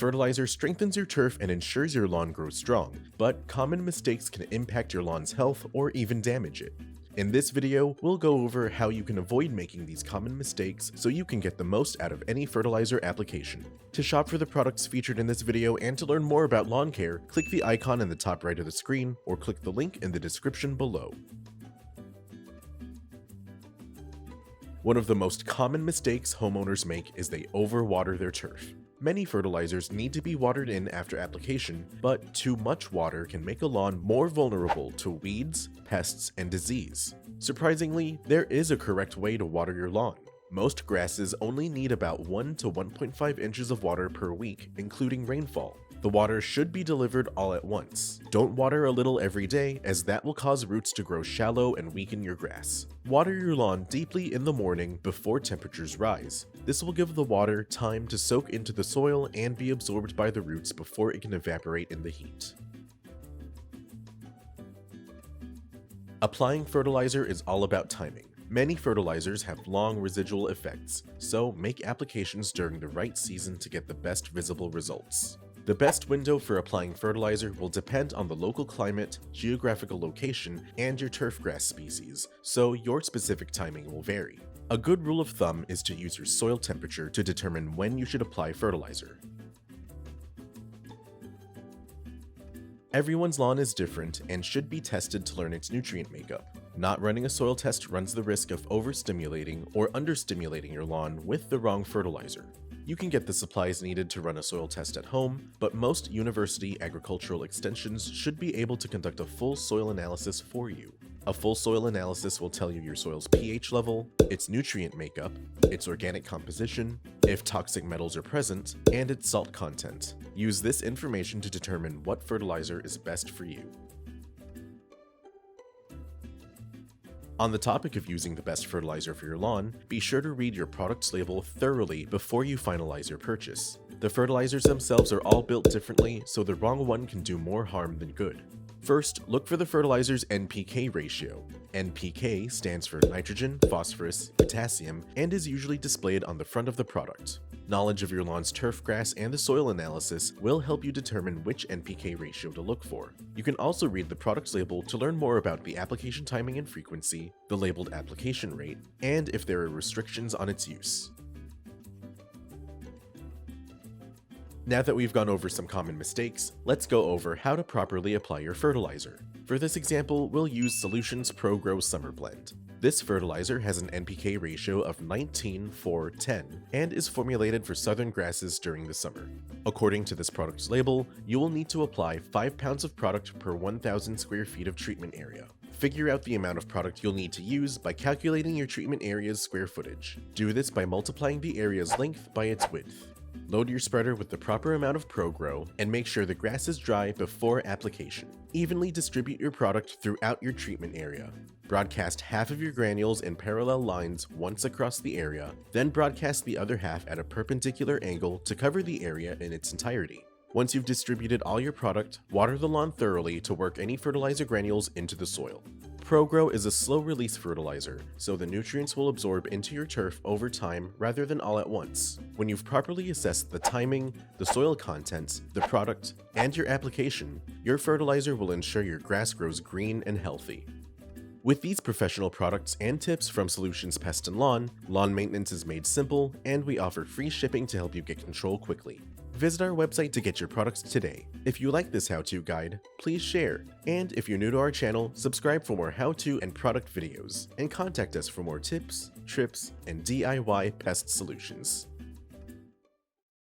fertilizer strengthens your turf and ensures your lawn grows strong, but common mistakes can impact your lawn's health or even damage it. In this video, we'll go over how you can avoid making these common mistakes so you can get the most out of any fertilizer application. To shop for the products featured in this video and to learn more about lawn care, click the icon in the top right of the screen or click the link in the description below. One of the most common mistakes homeowners make is they overwater their turf. Many fertilizers need to be watered in after application, but too much water can make a lawn more vulnerable to weeds, pests, and disease. Surprisingly, there is a correct way to water your lawn. Most grasses only need about 1 to 1.5 inches of water per week, including rainfall. The water should be delivered all at once. Don't water a little every day, as that will cause roots to grow shallow and weaken your grass. Water your lawn deeply in the morning before temperatures rise. This will give the water time to soak into the soil and be absorbed by the roots before it can evaporate in the heat. Applying fertilizer is all about timing. Many fertilizers have long residual effects, so make applications during the right season to get the best visible results. The best window for applying fertilizer will depend on the local climate, geographical location, and your turf grass species, so your specific timing will vary. A good rule of thumb is to use your soil temperature to determine when you should apply fertilizer. Everyone's lawn is different and should be tested to learn its nutrient makeup. Not running a soil test runs the risk of overstimulating or understimulating your lawn with the wrong fertilizer. You can get the supplies needed to run a soil test at home, but most university agricultural extensions should be able to conduct a full soil analysis for you. A full soil analysis will tell you your soil's pH level, its nutrient makeup, its organic composition, if toxic metals are present, and its salt content. Use this information to determine what fertilizer is best for you. On the topic of using the best fertilizer for your lawn, be sure to read your product's label thoroughly before you finalize your purchase. The fertilizers themselves are all built differently, so the wrong one can do more harm than good. First, look for the fertilizer's NPK ratio. NPK stands for nitrogen, phosphorus, potassium, and is usually displayed on the front of the product. Knowledge of your lawn's turf grass and the soil analysis will help you determine which NPK ratio to look for. You can also read the product's label to learn more about the application timing and frequency, the labeled application rate, and if there are restrictions on its use. Now that we've gone over some common mistakes, let's go over how to properly apply your fertilizer. For this example, we'll use Solutions Pro Grow Summer Blend. This fertilizer has an NPK ratio of 19:4:10 and is formulated for southern grasses during the summer. According to this product's label, you will need to apply 5 pounds of product per 1,000 square feet of treatment area. Figure out the amount of product you'll need to use by calculating your treatment area's square footage. Do this by multiplying the area's length by its width. Load your spreader with the proper amount of ProGrow and make sure the grass is dry before application. Evenly distribute your product throughout your treatment area. Broadcast half of your granules in parallel lines once across the area, then broadcast the other half at a perpendicular angle to cover the area in its entirety. Once you've distributed all your product, water the lawn thoroughly to work any fertilizer granules into the soil. ProGrow is a slow-release fertilizer, so the nutrients will absorb into your turf over time rather than all at once. When you've properly assessed the timing, the soil content, the product, and your application, your fertilizer will ensure your grass grows green and healthy. With these professional products and tips from Solutions Pest and Lawn maintenance is made simple, and we offer free shipping to help you get control quickly. Visit our website to get your products today. If you like this how-to guide, please share. And if you're new to our channel, subscribe for more how-to and product videos, and contact us for more tips, trips, and DIY pest solutions.